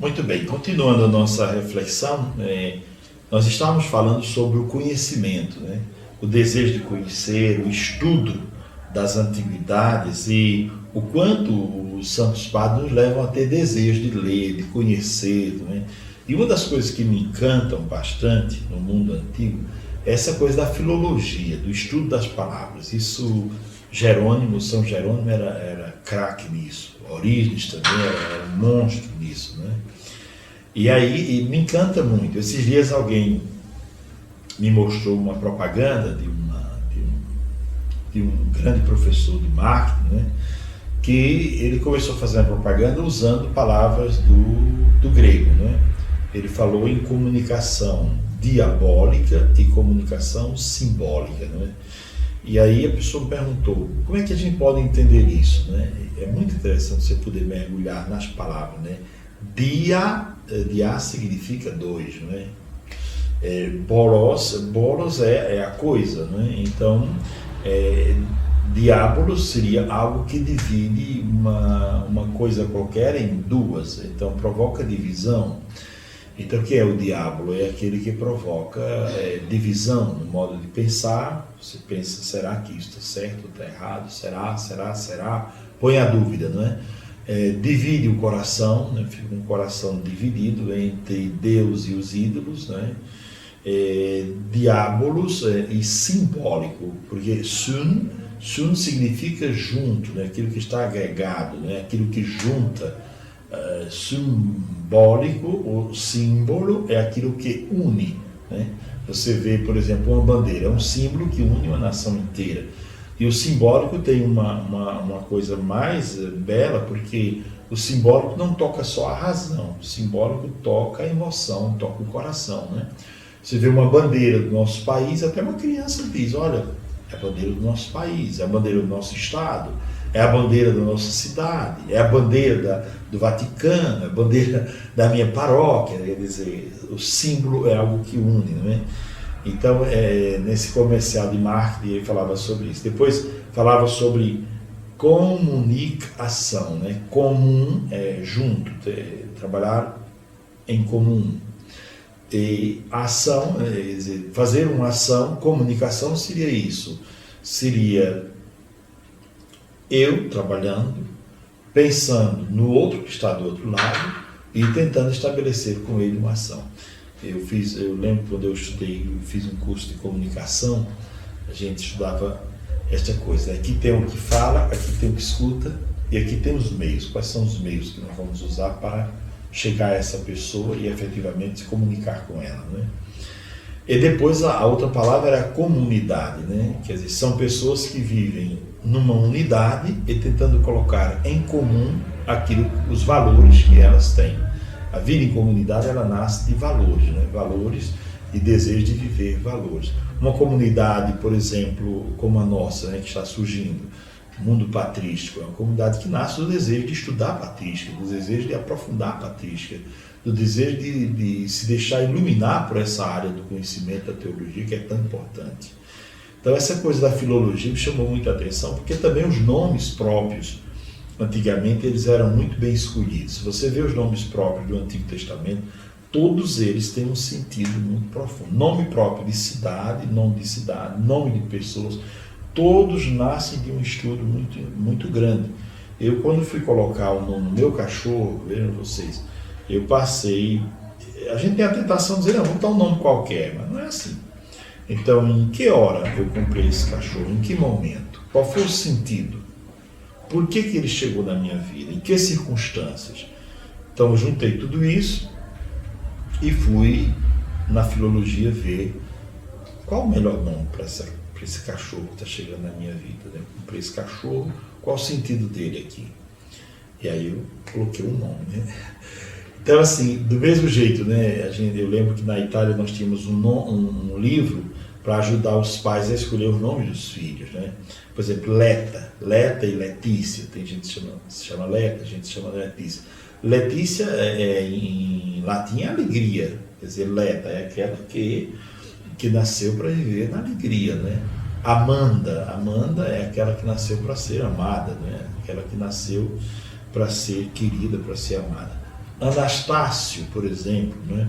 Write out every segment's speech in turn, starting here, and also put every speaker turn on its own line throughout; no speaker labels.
Muito bem, continuando a nossa reflexão, nós estávamos falando sobre o conhecimento, né? O desejo de conhecer, o estudo das antiguidades e o quanto os santos padres nos levam a ter desejo de ler, de conhecer, né? E uma das coisas que me encantam bastante no mundo antigo é essa coisa da filologia, do estudo das palavras. Isso, São Jerônimo era craque nisso, Orígenes também era um monstro nisso, né? E aí me encanta muito. Esses dias alguém me mostrou uma propaganda de um grande professor de marketing, né? Que ele começou a fazer a propaganda usando palavras do grego, né? Ele falou em comunicação diabólica e comunicação simbólica, né? E aí a pessoa me perguntou, como é que a gente pode entender isso, né? É muito interessante você poder mergulhar nas palavras, né? Dia significa dois, né? Bolos é a coisa, né? Então, diabolos seria algo que divide uma coisa qualquer em duas, então provoca divisão. Então, o que é o diabo? É aquele que provoca divisão no modo de pensar. Você pensa, será que isso está certo ou está errado? Será? Põe a dúvida, não é? Divide o coração, né? Fica um coração dividido entre Deus e os ídolos, né? Diabolos e simbólico, porque sun significa junto, né? Aquilo que está agregado, né? Aquilo que junta. Simbólico, o símbolo é aquilo que une, né? Você vê, por exemplo, uma bandeira, é um símbolo que une uma nação inteira. E o simbólico tem uma coisa mais bela, porque o simbólico não toca só a razão, o simbólico toca a emoção, toca o coração, né? Você vê uma bandeira do nosso país, até uma criança diz, olha, é a bandeira do nosso país, é a bandeira do nosso estado, é a bandeira da nossa cidade, é a bandeira do Vaticano, é a bandeira da minha paróquia, quer dizer, o símbolo é algo que une, não é? Então, nesse comercial de marketing ele falava sobre isso. Depois falava sobre comunicação, né? Comum é junto, trabalhar em comum. E ação, quer dizer, fazer uma ação, comunicação seria isso, seria eu trabalhando, pensando no outro que está do outro lado e tentando estabelecer com ele uma ação. Eu lembro quando eu fiz um curso de comunicação, a gente estudava esta coisa. Aqui tem o que fala, aqui tem o que escuta e aqui tem os meios. Quais são os meios que nós vamos usar para chegar a essa pessoa e efetivamente se comunicar com ela, né? E depois a outra palavra era comunidade, né? Quer dizer, são pessoas que vivem numa unidade e tentando colocar em comum os valores que elas têm. A vida em comunidade, ela nasce de valores, né? Valores e desejo de viver valores. Uma comunidade, por exemplo, como a nossa, né, que está surgindo, o mundo patrístico, é uma comunidade que nasce do desejo de estudar a patrística, do desejo de aprofundar a patrística, do desejo de se deixar iluminar por essa área do conhecimento da teologia que é tão importante. Então essa coisa da filologia me chamou muita atenção, porque também os nomes próprios, antigamente, eles eram muito bem escolhidos. Se você vê os nomes próprios do Antigo Testamento, todos eles têm um sentido muito profundo. Nome próprio de cidade, nome de pessoas, todos nascem de um estudo muito, muito grande. Eu, quando fui colocar o nome no meu cachorro, vejam vocês, eu passei... A gente tem a tentação de dizer, não, vou botar um nome qualquer, mas não é assim. Então, em que hora eu comprei esse cachorro? Em que momento? Qual foi o sentido? Por que ele chegou na minha vida? Em que circunstâncias? Então, eu juntei tudo isso e fui na filologia ver qual o melhor nome para esse cachorro que está chegando na minha vida. Né? Eu comprei esse cachorro, qual o sentido dele aqui? E aí eu coloquei um nome, né? Então, assim, do mesmo jeito, né? Eu lembro que na Itália nós tínhamos um livro para ajudar os pais a escolher os nomes dos filhos, né? Por exemplo, Leta e Letícia. Tem gente que se chama Leta, gente se chama Letícia. Letícia em latim é alegria, quer dizer, Leta é aquela que nasceu para viver na alegria, né? Amanda é aquela que nasceu para ser amada, né? Aquela que nasceu para ser querida, para ser amada. Anastácio, por exemplo, né?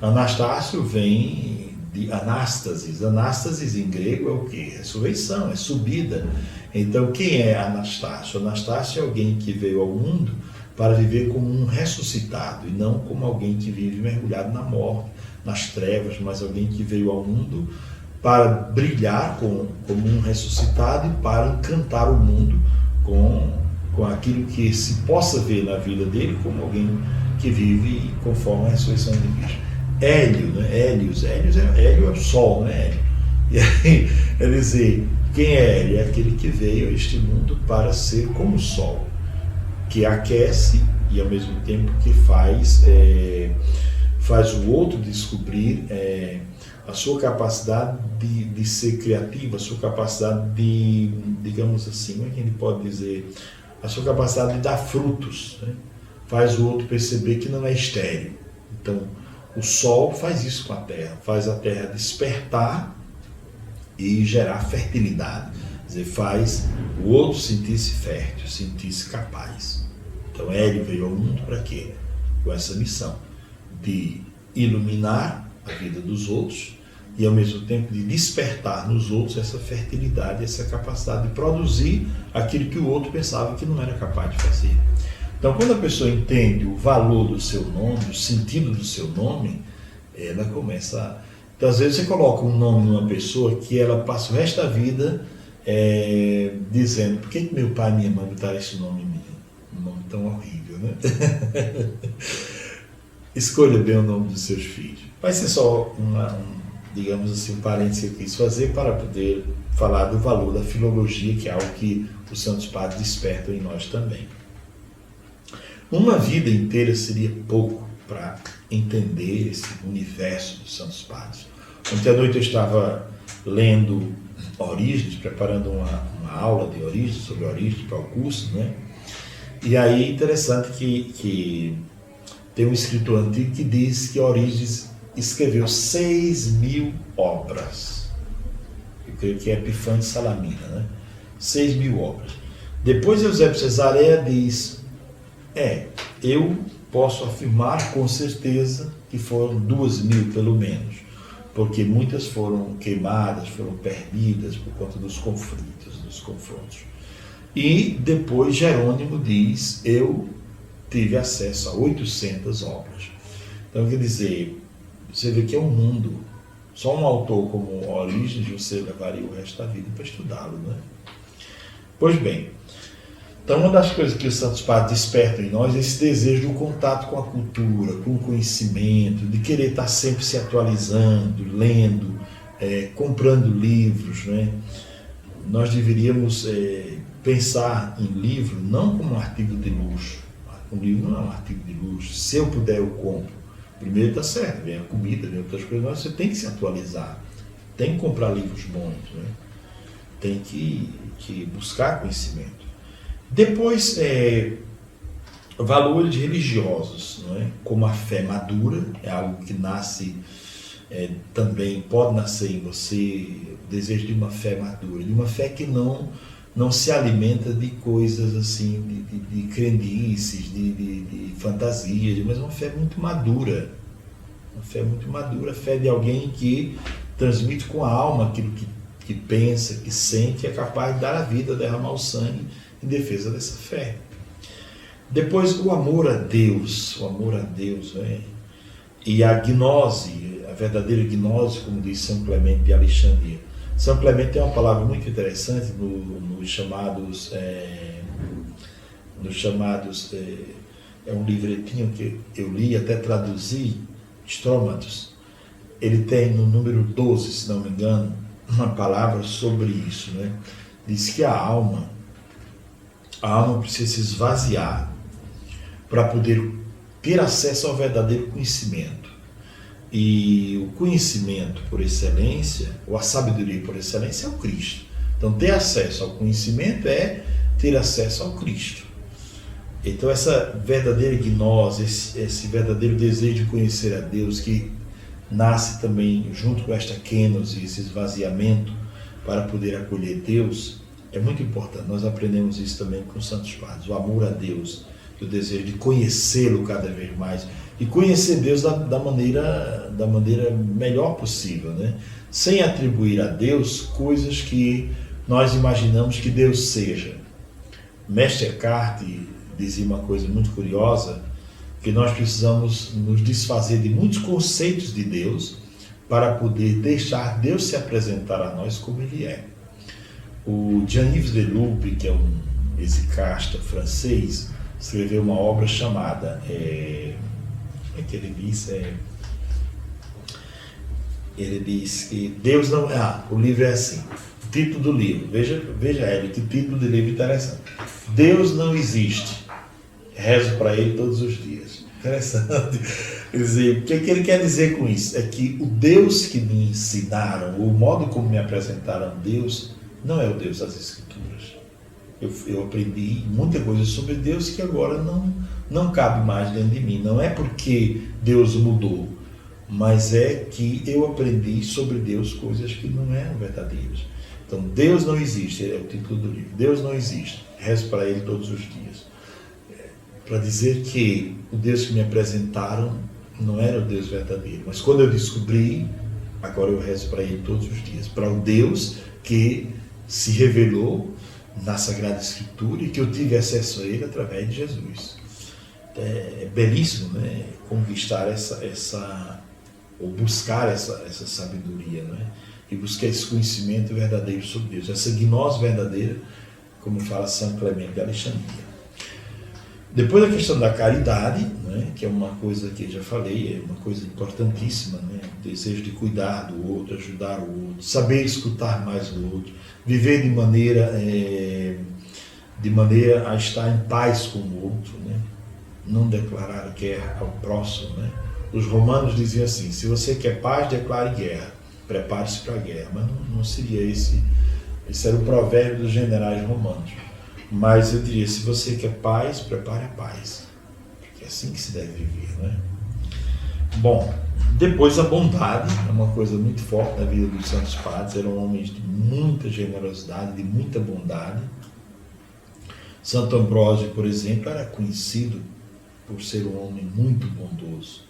Anastácio vem de anástasis. Anástasis em grego é o quê? Ressurreição, é subida. Então, quem é Anastácio? Anastácio é alguém que veio ao mundo para viver como um ressuscitado e não como alguém que vive mergulhado na morte, nas trevas, mas alguém que veio ao mundo para brilhar como um ressuscitado e para encantar o mundo com aquilo que se possa ver na vida dele como alguém que vive conforme a ressurreição de Cristo. Hélio, né? Hélio é o sol, né? Hélio. E aí, é dizer, quem é Hélio? É aquele que veio a este mundo para ser como o sol, que aquece e ao mesmo tempo que faz o outro descobrir a sua capacidade de ser criativo, a sua capacidade de, digamos assim, como é que a gente pode dizer, a sua capacidade de dar frutos, né? Faz o outro perceber que não é estéril. Então, o sol faz isso com a terra, faz a terra despertar e gerar fertilidade, quer dizer, faz o outro sentir-se fértil, sentir-se capaz. Então, Hélio veio ao mundo para quê? Com essa missão de iluminar a vida dos outros e, ao mesmo tempo, de despertar nos outros essa fertilidade, essa capacidade de produzir aquilo que o outro pensava que não era capaz de fazer. Então, quando a pessoa entende o valor do seu nome, o sentido do seu nome, ela começa a... Então, às vezes, você coloca um nome numa pessoa que ela passa o resto da vida dizendo: por que meu pai e minha mãe botaram esse nome em mim? Um nome tão horrível, né? Escolha bem o nome dos seus filhos. Vai ser só digamos assim, um parênteses que eu quis fazer para poder falar do valor da filologia, que é algo que os Santos Padres despertam em nós também. Uma vida inteira seria pouco para entender esse universo dos Santos Padres. Ontem à noite eu estava lendo Orígenes, preparando uma aula de Orígenes, sobre Orígenes para o curso, né? E aí é interessante que tem um escritor antigo que diz que Orígenes escreveu 6.000 obras. Eu creio que é Epifânio de Salamina, né? 6.000 obras. Depois Eusébio Cesareia diz: eu posso afirmar com certeza que foram 2.000 pelo menos, porque muitas foram queimadas, foram perdidas por conta dos conflitos, dos confrontos. E depois Jerônimo diz: eu tive acesso a 800 obras. Então, quer dizer, você vê que é um mundo. Só um autor como Orígenes você levaria o resto da vida para estudá-lo, né? Pois bem, então uma das coisas que os Santos Padres despertam em nós é esse desejo do contato com a cultura, com o conhecimento, de querer estar sempre se atualizando, lendo, comprando livros, né? Nós deveríamos pensar em livro não como um artigo de luxo. Um livro não é um artigo de luxo. Se eu puder, eu compro. Primeiro está certo, vem a comida, vem outras coisas, mas você tem que se atualizar. Tem que comprar livros bons, né? Tem que buscar conhecimento. Depois, valores religiosos, não é? Como a fé madura, é algo que nasce, também pode nascer em você, o desejo de uma fé madura, de uma fé que não se alimenta de coisas assim, de crendices, de fantasias, mas uma fé muito madura. Uma fé muito madura, a fé de alguém que transmite com a alma aquilo que pensa, que sente, é capaz de dar a vida, derramar o sangue em defesa dessa fé. Depois, o amor a Deus, e a gnose, a verdadeira gnose, como diz São Clemente de Alexandria. São Clemente tem uma palavra muito interessante nos chamados, é um livretinho que eu li, até traduzi, Strômatos. Ele tem no número 12, se não me engano, uma palavra sobre isso, né? Diz que a alma precisa se esvaziar para poder ter acesso ao verdadeiro conhecimento. E o conhecimento por excelência, ou a sabedoria por excelência, é o Cristo. Então, ter acesso ao conhecimento é ter acesso ao Cristo. Então, essa verdadeira gnose, esse verdadeiro desejo de conhecer a Deus, que nasce também junto com esta kênose, esse esvaziamento para poder acolher Deus, é muito importante. Nós aprendemos isso também com os Santos Padres, o amor a Deus. do desejo de conhecê-lo cada vez mais, e conhecer Deus da maneira melhor possível, né? Sem atribuir a Deus coisas que nós imaginamos que Deus seja. Mestre Eckhart dizia uma coisa muito curiosa, que nós precisamos nos desfazer de muitos conceitos de Deus para poder deixar Deus se apresentar a nós como Ele é. O Jean-Yves Leloup, que é um exicasta francês, escreveu uma obra chamada, como é que ele diz? Ele diz que Deus não... o livro é assim, o título do livro, veja ele, que título de livro interessante. Deus não existe, rezo para Ele todos os dias. Interessante. Quer dizer, o que ele quer dizer com isso? É que o Deus que me ensinaram, o modo como me apresentaram Deus, não é o Deus das Escrituras. Eu aprendi muita coisa sobre Deus que agora não cabe mais dentro de mim. Não é porque Deus mudou, mas é que eu aprendi sobre Deus coisas que não eram verdadeiras. Então, Deus não existe, é o título do livro. Deus não existe, rezo para Ele todos os dias. Para dizer que o Deus que me apresentaram não era o Deus verdadeiro. Mas quando eu descobri, agora eu rezo para Ele todos os dias. Para o Deus que se revelou na Sagrada Escritura e que eu tive acesso a Ele através de Jesus. É belíssimo, né? Conquistar ou buscar essa sabedoria, né? E buscar esse conhecimento verdadeiro sobre Deus, essa gnose verdadeira, como fala São Clemente de Alexandria. Depois a questão da caridade, né? Que é uma coisa que eu já falei, é uma coisa importantíssima, né? O desejo de cuidar do outro, ajudar o outro, saber escutar mais o outro, viver de maneira a estar em paz com o outro, né? Não declarar guerra ao próximo, né? Os romanos diziam assim: se você quer paz, declare guerra, prepare-se para a guerra. Mas não seria esse era o provérbio dos generais romanos. Mas eu diria, se você quer paz, prepare a paz, porque é assim que se deve viver, né? Bom, depois a bondade é uma coisa muito forte na vida dos santos padres. Eram homens de muita generosidade, de muita bondade. Santo Ambrósio, por exemplo, era conhecido por ser um homem muito bondoso,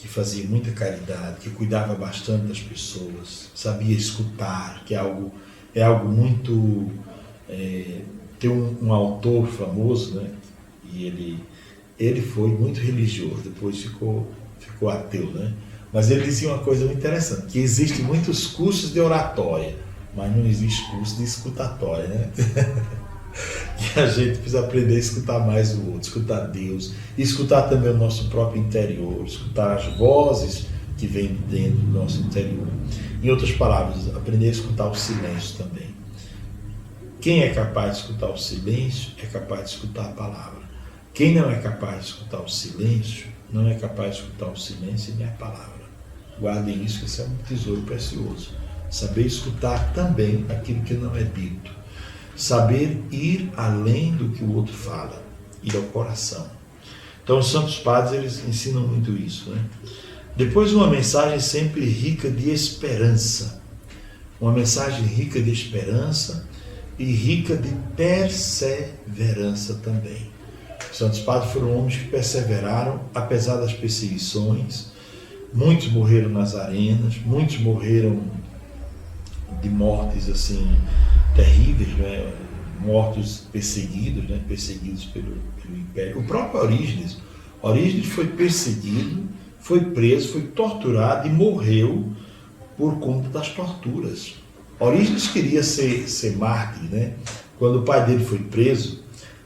que fazia muita caridade, que cuidava bastante das pessoas, sabia escutar, que é algo muito... Tem um autor famoso, né? E ele foi muito religioso, depois ficou ateu, né? Mas ele dizia uma coisa muito interessante, que existem muitos cursos de oratória, mas não existe curso de escutatória, né? Que a gente precisa aprender a escutar mais o outro, escutar Deus, e escutar também o nosso próprio interior, escutar as vozes que vêm dentro do nosso interior. Em outras palavras, aprender a escutar o silêncio também. Quem é capaz de escutar o silêncio é capaz de escutar a palavra. Quem não é capaz de escutar o silêncio, não é capaz de escutar o silêncio e nem a palavra. Guardem isso, que isso é um tesouro precioso. Saber escutar também aquilo que não é dito. Saber ir além do que o outro fala, ir ao coração. Então os santos padres, eles ensinam muito isso, né? Depois uma mensagem sempre rica de esperança. Uma mensagem rica de esperança e rica de perseverança também. Os santos padres foram homens que perseveraram apesar das perseguições. Muitos morreram nas arenas, muitos morreram de mortes assim terríveis, né? Mortos perseguidos, né? Perseguidos pelo Império. O próprio Orígenes foi perseguido, foi preso, foi torturado e morreu por conta das torturas. Orígenes queria ser mártir, né? Quando o pai dele foi preso,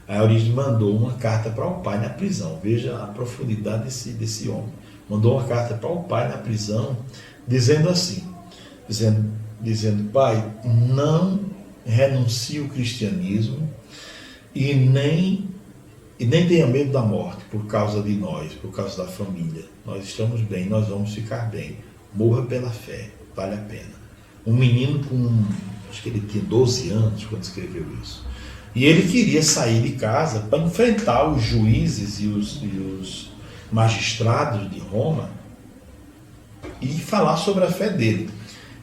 a Orígenes mandou uma carta para o pai na prisão. Veja a profundidade desse homem. Mandou uma carta para o pai na prisão, dizendo assim, dizendo: pai, não renuncie ao cristianismo e nem tenha medo da morte por causa de nós, por causa da família. Nós estamos bem, nós vamos ficar bem. Morra pela fé, vale a pena. Um menino acho que ele tinha 12 anos quando escreveu isso. E ele queria sair de casa para enfrentar os juízes e os magistrados de Roma e falar sobre a fé dele.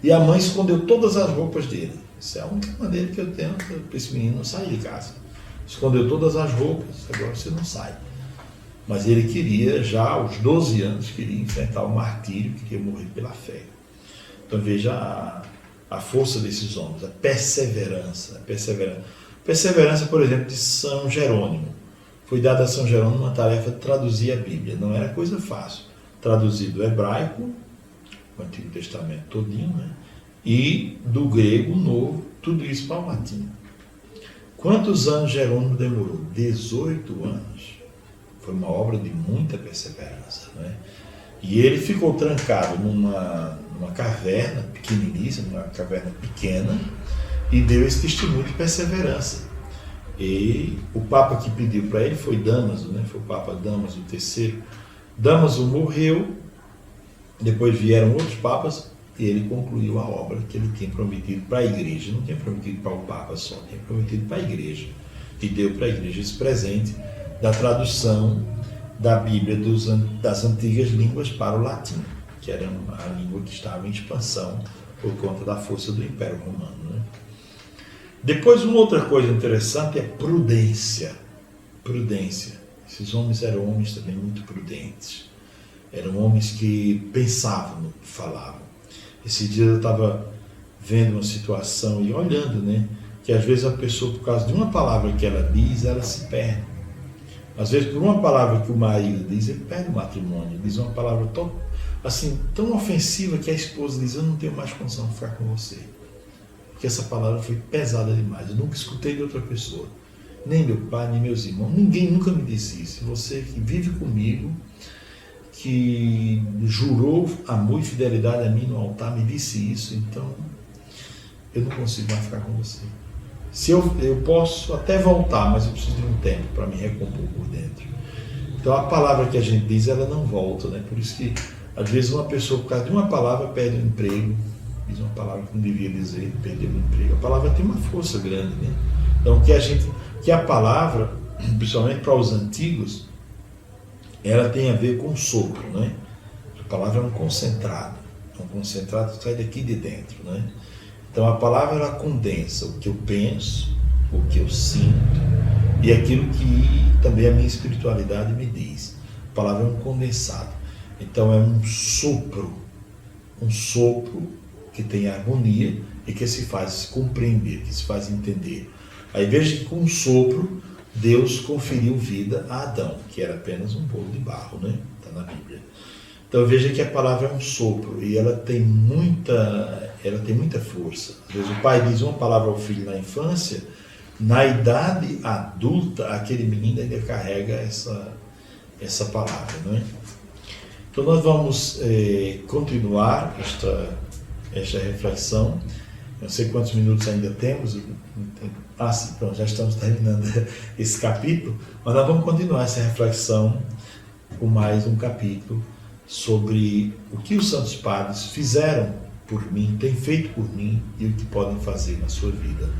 E a mãe escondeu todas as roupas dele. Isso é a única maneira que eu tenho para esse menino sair de casa. escondeu todas as roupas, agora você não sai. Mas ele queria, já aos 12 anos, queria enfrentar o martírio, queria morrer pela fé. Então veja a força desses homens, a perseverança. Perseverança, por exemplo, de São Jerônimo. Foi dada a São Jerônimo uma tarefa de traduzir a Bíblia. Não era coisa fácil. Traduzir do hebraico, o Antigo Testamento todinho, né? E do grego, o Novo, tudo isso para o latim. Quantos anos Jerônimo demorou? 18 anos. Foi uma obra de muita perseverança, né? E ele ficou trancado numa caverna pequeniníssima, numa caverna pequena, e deu esse testemunho de perseverança. E o Papa que pediu para ele foi Damaso, né? Foi o Papa Damaso III. Damaso morreu, depois vieram outros papas, e ele concluiu a obra que ele tinha prometido para a igreja. Não tinha prometido para o Papa só, tinha prometido para a igreja. E deu para a igreja esse presente da tradução da Bíblia das antigas línguas para o latim, que era a língua que estava em expansão por conta da força do Império Romano, né? Depois, uma outra coisa interessante é prudência. Prudência. Esses homens eram homens também muito prudentes. Eram homens que pensavam no que falavam. Esses dias eu estava vendo uma situação e olhando, né, que às vezes a pessoa, por causa de uma palavra que ela diz, ela se perde. Às vezes, por uma palavra que o marido diz, ele perde o matrimônio. Diz uma palavra tão ofensiva que a esposa diz: eu não tenho mais condição de ficar com você. Porque essa palavra foi pesada demais. Eu nunca escutei de outra pessoa. Nem meu pai, nem meus irmãos. Ninguém nunca me disse isso. Você que vive comigo, que jurou amor e fidelidade a mim no altar, me disse isso, então eu não consigo mais ficar com você. Se eu posso até voltar, mas eu preciso de um tempo para me recompor por dentro. Então a palavra que a gente diz, ela não volta, né? Por isso que às vezes uma pessoa, por causa de uma palavra, perde o emprego, diz uma palavra que não devia dizer, perdeu o emprego. A palavra tem uma força grande, né? Então que a palavra, principalmente para os antigos, ela tem a ver com sopro, né? A palavra é um concentrado que sai daqui de dentro, né? Então a palavra, ela condensa o que eu penso, o que eu sinto e aquilo que também a minha espiritualidade me diz. A palavra é um condensado. Então é um sopro que tem harmonia e que se faz compreender, que se faz entender. Aí veja que com um sopro Deus conferiu vida a Adão, que era apenas um bolo de barro, né? Está na Bíblia. Então veja que a palavra é um sopro e ela tem muita força. Às vezes o pai diz uma palavra ao filho na infância, na idade adulta, aquele menino ainda carrega essa palavra, não é? Então nós vamos continuar esta reflexão. Não sei quantos minutos ainda temos. Sim, pronto, já estamos terminando esse capítulo, mas nós vamos continuar essa reflexão com mais um capítulo sobre o que os santos padres fizeram por mim, têm feito por mim e o que podem fazer na sua vida.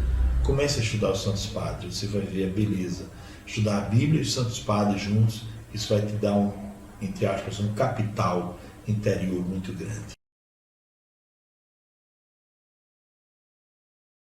Comece a estudar os santos padres, você vai ver a beleza. Estudar a Bíblia e os santos padres juntos, isso vai te dar entre aspas, um capital interior muito grande.